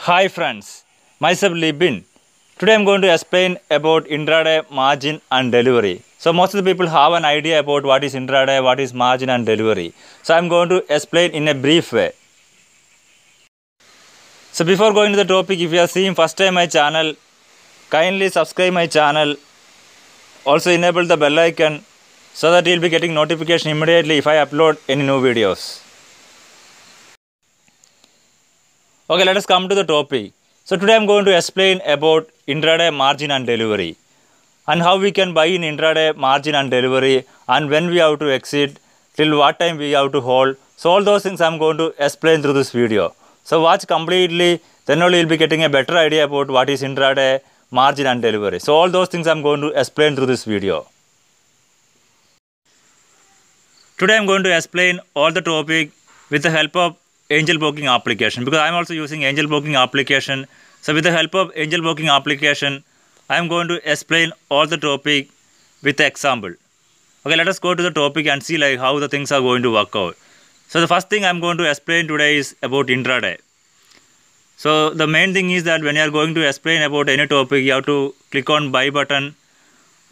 Hi friends, myself Libin. Today I am going to explain about intraday margin and delivery. So most of the people have an idea about what is intraday, what is margin and delivery. So I am going to explain in a brief way. So before going to the topic, if you are seeing first time my channel, kindly subscribe my channel. Also enable the bell icon so that you will be getting notification immediately if I upload any new videos. Okay, let us come to the topic. So today I am going to explain about intraday margin and delivery and how we can buy in intraday margin and delivery and when we have to exit, till what time we have to hold. So all those things I am going to explain through this video. So watch completely, then only you will be getting a better idea about what is intraday margin and delivery. So all those things I am going to explain through this video. Today I am going to explain all the topic with the help of angel broking application, because I am also using angel broking application. So with the help of angel broking application, I am going to explain all the topic with the example. Okay, let us go to the topic and see like how the things are going to work out. So the first thing I am going to explain today is about intraday. So the main thing is that when you are going to explain about any topic, you have to click on buy button,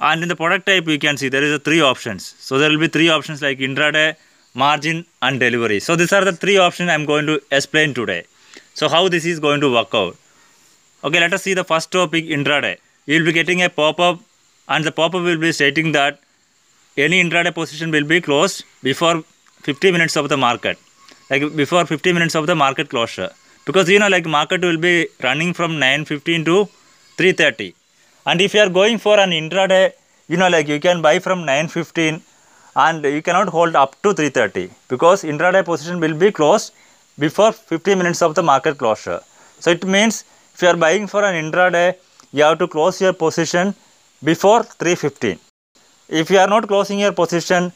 and in the product type you can see there is three options. So there will be three options like intraday, margin and delivery. So these are the three options I am going to explain today. So how this is going to work out. Okay, let us see the first topic, intraday. You will be getting a pop-up and the pop-up will be stating that any intraday position will be closed before 50 minutes of the market. Like before 50 minutes of the market closure. Because like market will be running from 9:15 to 3:30. And if you are going for an intraday, like you can buy from 9:15 and you cannot hold up to 3:30 because intraday position will be closed before 50 minutes of the market closure. So it means if you are buying for an intraday, you have to close your position before 3:15. If you are not closing your position,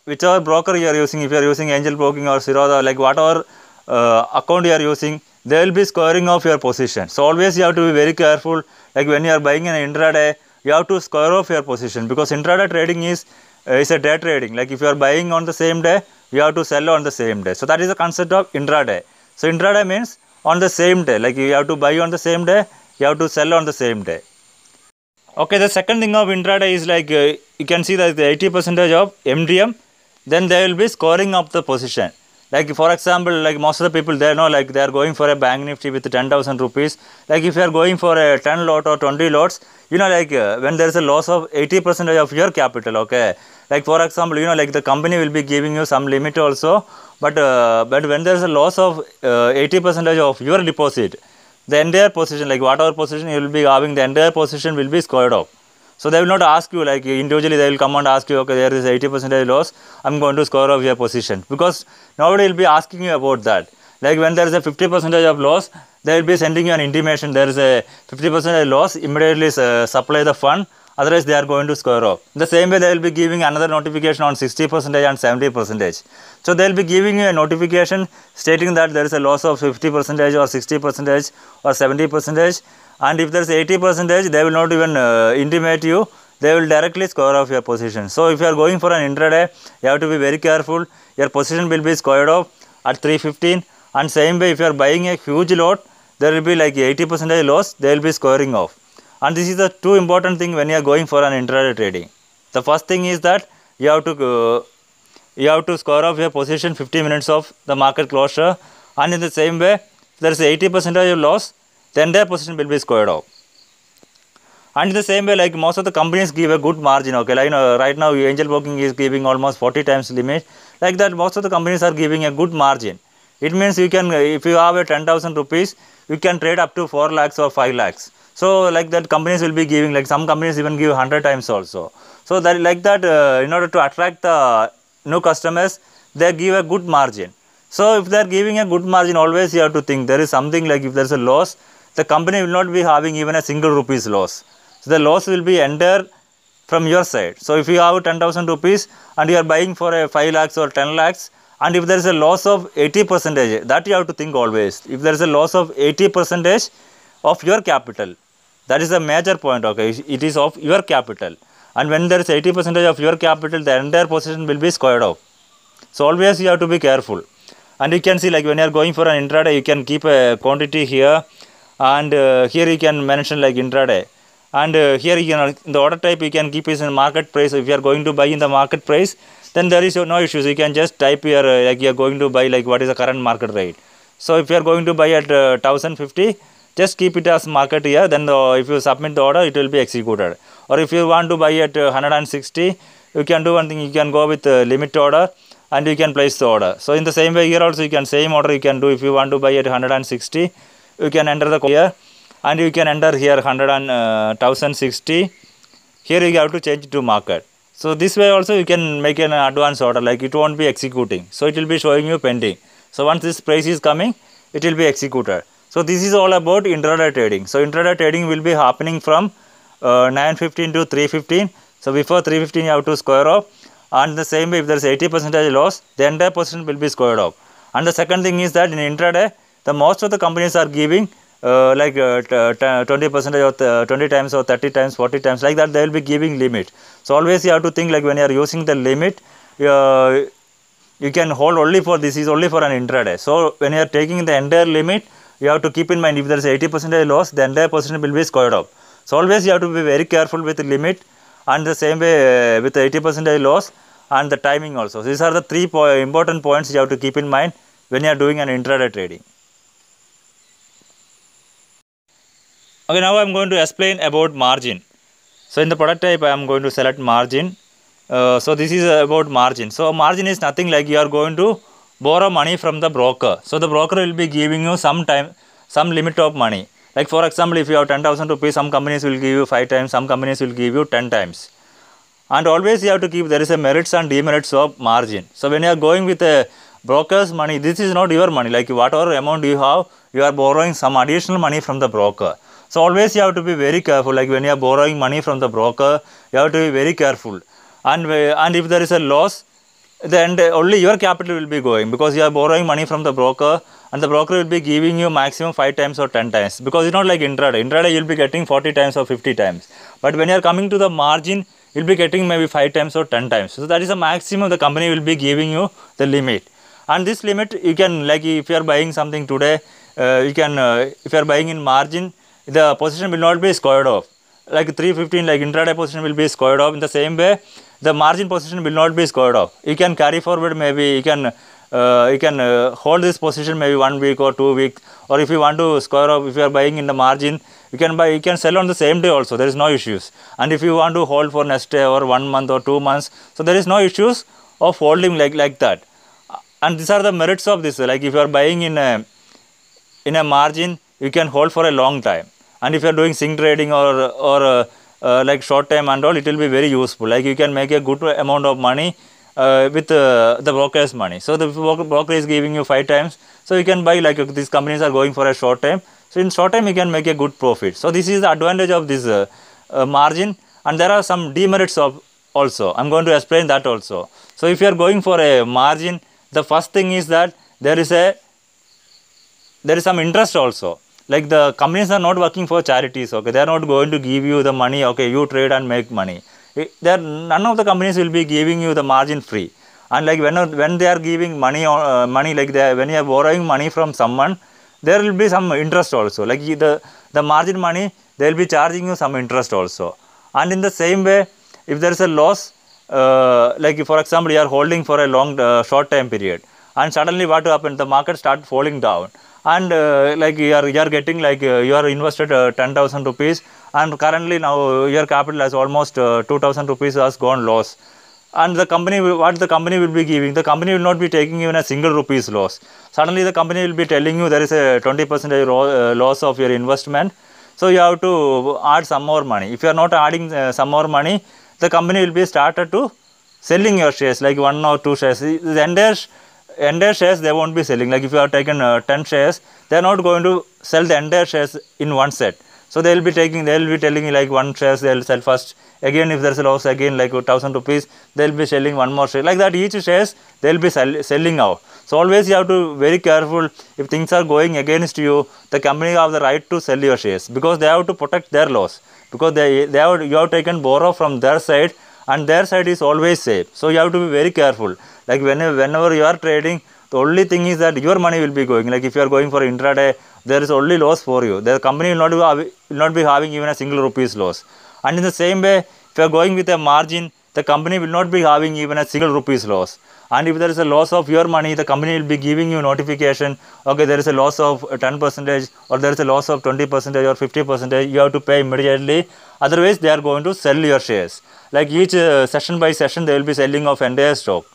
whichever broker you are using, if you are using angel broking or Zerodha, like whatever account you are using, they will be squaring off your position. So always you have to be very careful. Like when you are buying an intraday, you have to square off your position because intraday trading is a day trading. Like if you are buying on the same day, you have to sell on the same day. So that is the concept of intraday. So intraday means on the same day. Like you have to buy on the same day, you have to sell on the same day. Okay, the second thing of intraday is like you can see that the 80% of MDM, then they will be scoring up the position. Like for example, like most of the people they know like they are going for a bank nifty with 10,000 rupees. Like if you are going for a 10 lot or 20 lots, like when there is a loss of 80% of your capital, okay. Like for example, like the company will be giving you some limit also, but when there is a loss of 80% of your deposit, the entire position, like whatever position you will be having, the entire position will be squared off. So they will not ask you like individually, they will come and ask you, okay, there is 80% loss, I am going to score off your position, because nobody will be asking you about that. Like when there is a 50% of loss, they will be sending you an intimation, there is a 50% loss, immediately supply the fund, otherwise they are going to score off. The same way they will be giving another notification on 60% and 70%. So they will be giving you a notification stating that there is a loss of 50% or 60% or 70%. And if there is 80%, they will not even intimate you, they will directly score off your position. So if you are going for an intraday, you have to be very careful, your position will be squared off at 3:15, and same way if you are buying a huge lot, there will be like 80% loss, they will be scoring off. And this is the two important thing when you are going for an intraday trading. The first thing is that you have to score off your position 50 minutes of the market closure, and in the same way if there is 80% loss, then their position will be squared off. And in the same way, like most of the companies give a good margin, okay, like right now angel broking is giving almost 40 times limit, like that most of the companies are giving a good margin. It means you can, if you have a 10,000 rupees, you can trade up to 4 lakhs or 5 lakhs. So like that companies will be giving, like some companies even give 100 times also. So that like that in order to attract the new customers, they give a good margin. So if they are giving a good margin, always you have to think there is something like if there is a loss, the company will not be having even a single rupees loss. So the loss will be entire from your side. So if you have 10,000 rupees and you are buying for a 5 lakhs or 10 lakhs, and if there is a loss of 80%, that you have to think always. If there is a loss of 80% of your capital, that is a major point, okay, it is of your capital. And when there is 80% of your capital, the entire position will be squared off. So always you have to be careful. And you can see like when you are going for an intraday, you can keep a quantity here, and here you can mention like intraday. And here you can, in the order type you can keep is in market price. If you are going to buy in the market price, then there is no issues. You can just type here like you are going to buy like what is the current market rate. So if you are going to buy at 1050, just keep it as market here. Then if you submit the order, it will be executed. Or if you want to buy at 160, you can do one thing. You can go with limit order and you can place the order. So in the same way here also you can same order you can do. If you want to buy at 160, you can enter the here, and you can enter here 1060. Here you have to change to market. So this way also you can make an advance order, like it won't be executing. So it will be showing you pending. So once this price is coming, it will be executed. So this is all about intraday trading. So intraday trading will be happening from 9:15 to 3:15. So before 3:15 you have to square off, and the same way if there is 80% loss, the entire percent will be squared off. And the second thing is that in intraday, the most of the companies are giving 20% or 20 times or 30 times, 40 times, like that they will be giving limit. So always you have to think like when you are using the limit, you can hold only for this is only for an intraday. So when you are taking the entire limit, you have to keep in mind if there is 80% loss, the entire percent will be squared off. So always you have to be very careful with the limit, and the same way with the 80% loss and the timing also. So these are the three important points you have to keep in mind when you are doing an intraday trading. Okay, now I am going to explain about margin. So in the product type, I am going to select margin. So this is about margin. So margin is nothing like you are going to borrow money from the broker. So the broker will be giving you some limit of money. Like for example, if you have 10,000 rupees, some companies will give you 5 times, some companies will give you 10 times. And always you have to keep, there is a merits and demerits of margin. So when you are going with a broker's money, this is not your money. Like whatever amount you have, you are borrowing some additional money from the broker. So always you have to be very careful. Like when you are borrowing money from the broker, you have to be very careful. And if there is a loss, then only your capital will be going, because you are borrowing money from the broker, and the broker will be giving you maximum 5 times or 10 times, because it's not like intraday. Intraday you will be getting 40 times or 50 times. But when you are coming to the margin, you will be getting maybe 5 times or 10 times. So that is the maximum the company will be giving you the limit. And this limit you can, like if you are buying something today, you can if you are buying in margin, the position will not be squared off. Like 3:15, like intraday position will be squared off. In the same way, the margin position will not be squared off. You can carry forward, maybe you can hold this position maybe 1 week or 2 weeks, or if you want to square off, if you are buying in the margin, you can sell on the same day also. There is no issues. And if you want to hold for next day or 1 month or 2 months, so there is no issues of holding like that. And these are the merits of this. Like if you are buying in a margin, you can hold for a long time. And if you are doing swing trading or like short time and all, it will be very useful. Like you can make a good amount of money with the broker's money. So the broker is giving you 5 times. So you can buy, like these companies are going for a short time. So in short time you can make a good profit. So this is the advantage of this margin. And there are some demerits of also. I am going to explain that also. So if you are going for a margin, the first thing is that there is some interest also. Like the companies are not working for charities, okay, they are not going to give you the money, okay, you trade and make money. None of the companies will be giving you the margin free. And like when they are giving money like when you are borrowing money from someone, there will be some interest also. Like the margin money, they will be charging you some interest also. And in the same way, if there is a loss, like for example, you are holding for a long short time period, and suddenly what happened, the market start falling down. And like you are getting, like you are invested 10,000 rupees, and currently now your capital has almost 2,000 rupees has gone loss. And the company, what the company will be giving, the company will not be taking even a single rupees loss. Suddenly the company will be telling you there is a 20% loss of your investment. So you have to add some more money. If you are not adding some more money, the company will be started to selling your shares, like 1 or 2 shares. The entire shares they won't be selling. Like if you have taken 10 shares, they are not going to sell the entire shares in one set. So they will be telling you like 1 shares they will sell first. Again, if there is a loss, again like 1,000 rupees, they will be selling 1 more share. Like that, each shares they will be selling out. So always you have to be very careful. If things are going against you, the company have the right to sell your shares, because they have to protect their loss, because you have taken borrow from their side, and their side is always safe. So you have to be very careful. Like whenever you are trading, the only thing is that your money will be going. Like if you are going for intraday, there is only loss for you. The company will not be having even a single rupees loss. And in the same way, if you are going with a margin, the company will not be having even a single rupees loss. And if there is a loss of your money, the company will be giving you notification, okay, there is a loss of 10% or there is a loss of 20% or 50%, you have to pay immediately. Otherwise, they are going to sell your shares. Like each session by session, they will be selling of entire stock.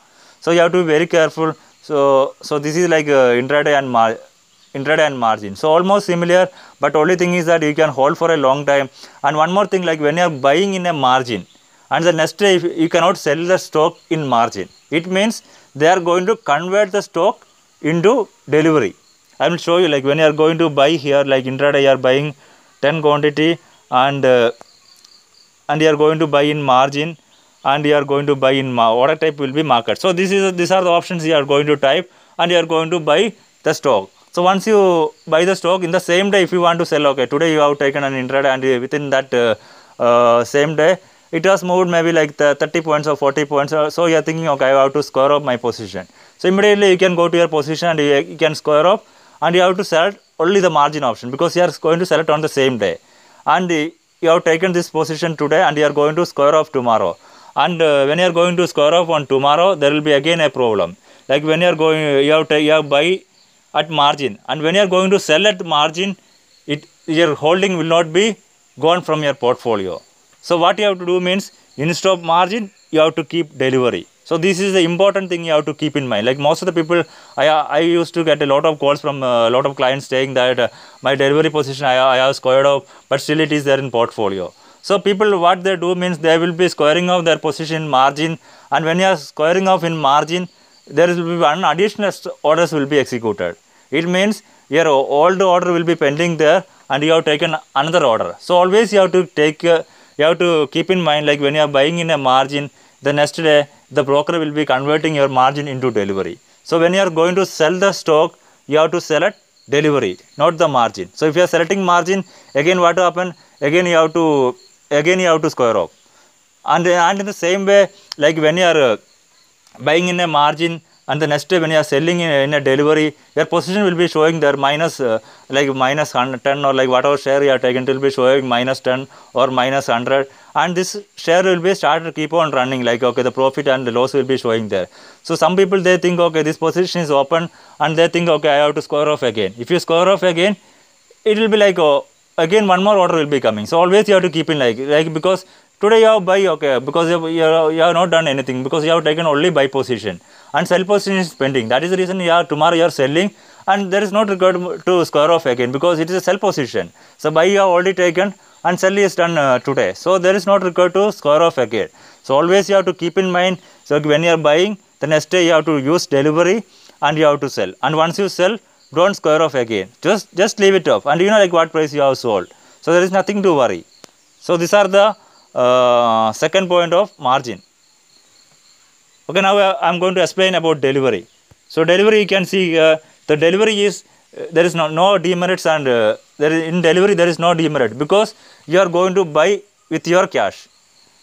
So you have to be very careful. So this is like intraday and margin. So almost similar, but only thing is that you can hold for a long time. And one more thing, like when you are buying in a margin, and the next day you cannot sell the stock in margin. It means they are going to convert the stock into delivery. I will show you, like when you are going to buy here, like intraday you are buying 10 quantity and you are going to buy in margin and you are going to buy in order type will be market. So these are the options you are going to type and you are going to buy the stock. So once you buy the stock, in the same day if you want to sell, okay, today you have taken an intraday and within that same day, it has moved maybe like 30 points or 40 points. So you are thinking, okay, I have to square up my position. So immediately you can go to your position and you can square up and you have to select only the margin option because you are going to select on the same day. And you have taken this position today and you are going to square off tomorrow. And when you are going to square off on tomorrow, there will be again a problem. Like when you are going, you have buy at margin, and when you are going to sell at margin, your holding will not be gone from your portfolio. So what you have to do means, instead of margin, you have to keep delivery. So this is the important thing you have to keep in mind. Like most of the people, I used to get a lot of calls from a lot of clients saying that my delivery position I have squared off, but still it is there in portfolio. So people, what they do means they will be squaring off their position in margin, and when you are squaring off in margin, there will be one additional orders will be executed. It means your old order will be pending there and you have taken another order. So always you have to you have to keep in mind, like when you are buying in a margin, the next day the broker will be converting your margin into delivery. So when you are going to sell the stock, you have to sell at delivery, not the margin. So if you are selecting margin, again what happen? Again you have to square off. And in the same way, like when you are buying in a margin and the next day when you are selling in a delivery, your position will be showing there minus like minus 10 or like whatever share you are taken, it will be showing minus 10 or minus 100, and this share will be started to keep on running, like okay, the profit and the loss will be showing there. So some people, they think, okay, this position is open, and they think, okay, I have to square off again. If you square off again, it will be like, oh, again one more order will be coming. So always you have to keep in like because today you have buy, okay, because you have not done anything, because you have taken only buy position and sell position is pending. That is the reason tomorrow you are selling and there is not required to square off again because it is a sell position. So buy you have already taken and sell is done today. So there is not required to square off again. So always you have to keep in mind. So when you are buying, the next day you have to use delivery and you have to sell. And once you sell, don't square off again. Just leave it off, and you know like what price you have sold. So there is nothing to worry. So these are the second point of margin. Okay, now I am going to explain about delivery. So delivery, you can see the delivery is there is no demerits, and in delivery there is no demerit because you are going to buy with your cash.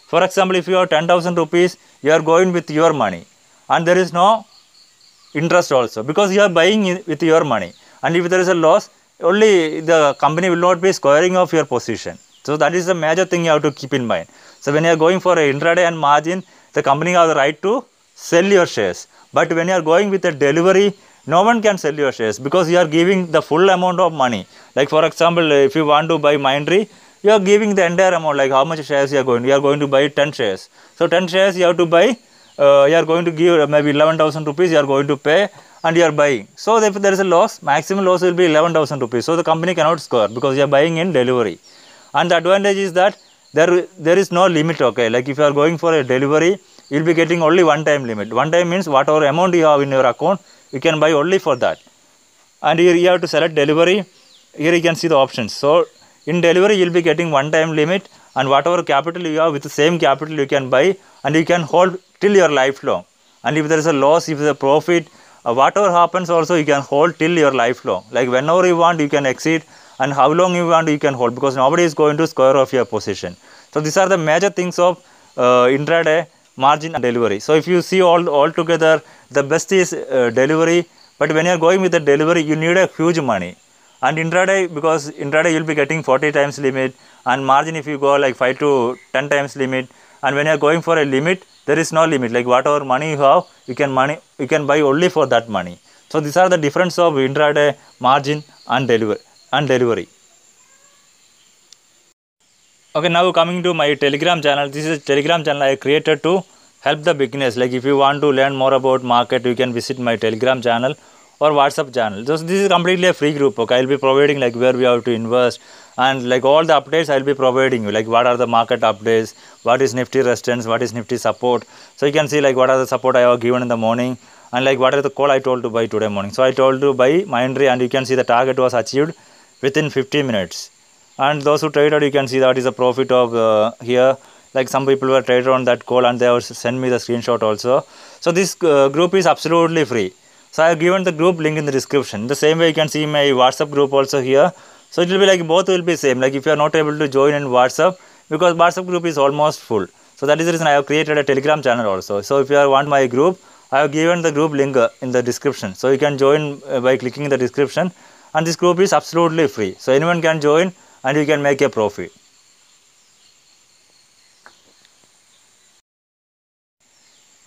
For example, if you have 10,000 rupees, you are going with your money, and there is no interest also because you are buying with your money. And if there is a loss, only the company will not be squaring off your position. So that is the major thing you have to keep in mind. So when you are going for a intraday and margin, the company has the right to sell your shares. But when you are going with a delivery, no one can sell your shares because you are giving the full amount of money. Like for example, if you want to buy Mindtree, you are giving the entire amount, like how much shares you are going to buy 10 shares. So 10 shares you have to buy, you are going to give maybe 11,000 rupees you are going to pay, and you are buying. So if there is a loss, maximum loss will be 11,000 rupees. So the company cannot score because you are buying in delivery. And the advantage is that there is no limit, okay. Like if you are going for a delivery, you will be getting only one time limit. One time means whatever amount you have in your account, you can buy only for that. And here you have to select delivery. Here you can see the options. So in delivery, you will be getting one time limit, and whatever capital you have, with the same capital you can buy, and you can hold till your lifelong. And if there is a loss, if there is a profit, whatever happens also, you can hold till your lifelong. Like whenever you want, you can exit, and how long you want, you can hold, because nobody is going to square off your position. So these are the major things of intraday, margin and delivery. So if you see all together, the best is delivery, But when you are going with the delivery, you need a huge money. And intraday, because intraday you'll be getting 40 times limit, and margin if you go like 5 to 10 times limit. And when you are going for a limit, there is no limit. Like whatever money you have, you can buy only for that money. So these are the difference of intraday, margin and delivery. Okay, now coming to my Telegram channel. This is a Telegram channel I created to help the beginners. Like if you want to learn more about market, you can visit my Telegram channel or WhatsApp channel. So this is completely a free group. Okay, I'll be providing like where we have to invest, and like all the updates I'll be providing you. Like what are the market updates, what is Nifty resistance, what is Nifty support. So you can see like what are the support I have given in the morning, and like what are the call I told to buy today morning. So I told to buy Mindtree, and you can see the target was achieved within 50 minutes. And those who traded, you can see that is a profit of here. Like some people were traded on that call, and they have sent me the screenshot also. So this group is absolutely free. So I have given the group link in the description. The same way you can see my WhatsApp group also here. So it will be like both will be same. Like if you are not able to join in WhatsApp, because WhatsApp group is almost full. So that is the reason I have created a Telegram channel also. So if you want my group, I have given the group link in the description. So you can join by clicking in the description, and this group is absolutely free. So anyone can join and you can make a profit.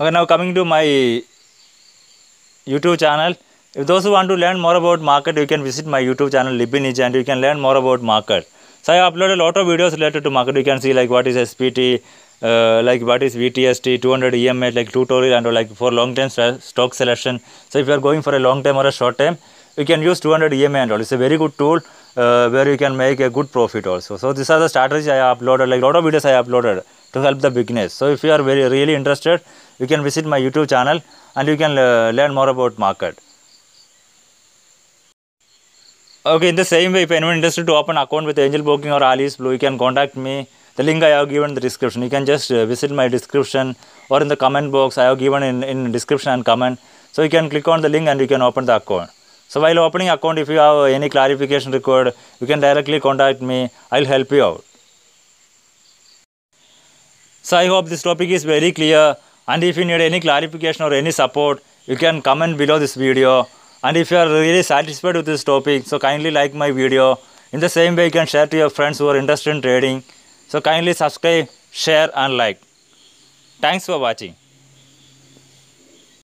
Okay, now coming to my YouTube channel. If those who want to learn more about market, you can visit my YouTube channel Libby Ninja, and you can learn more about market. So I uploaded a lot of videos related to market. You can see like what is SPT, like what is VTST, 200 EMA, like tutorial, and like for long term stock selection. So if you are going for a long time or a short time, you can use 200 EMA and all. It's a very good tool where you can make a good profit also. So these are the strategies I uploaded, like a lot of videos I uploaded to help the beginners. So if you are really interested, you can visit my YouTube channel, and you can learn more about market. Okay, in the same way, if anyone interested to open account with Angel Broking or Alice Blue, you can contact me. The link I have given in the description. You can just visit my description, or in the comment box I have given in description and comment. So you can click on the link and you can open the account. So while opening account, if you have any clarification required, you can directly contact me. I'll help you out. So I hope this topic is very clear, and if you need any clarification or any support, you can comment below this video. And if you are really satisfied with this topic, so kindly like my video. In the same way, you can share to your friends who are interested in trading. So kindly subscribe, share and like. Thanks for watching.